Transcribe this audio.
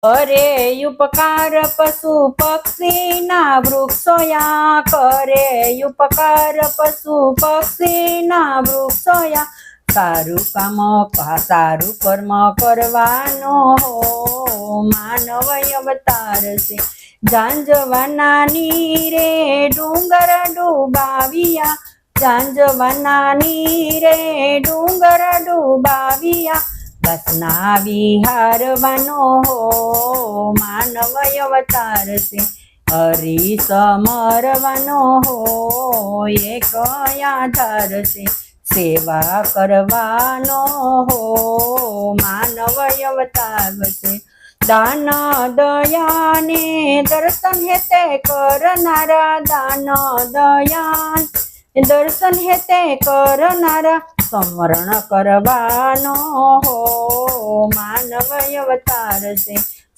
કરે ઉપકાર પશુ પક્ષી ના વૃક્ષોયા, કરે ઉપકાર પશુ પક્ષી ના વૃક્ષોયા, સારું કામ સારું કર્મ કરવાનો હો માનવ અવતાર છે. ઝાંઝવાના નીરે ડુંગર ડુબાવિયા, ઝાંઝવાના નીરે ડુંગર ડુબાવિયા, બસના વિહારવાનો હો માનવ અવતાર છે. હરી સમરવાનો હો એક આધાર છે, સેવા કરવાનો હો માનવ અવતાર છે. દાન દયાને દર્શન હેતે કરનારા, દાન દયાન દર્શન હેતે કરનારા, સ્મરણ કરવાનો હો માનવ અવતાર છે.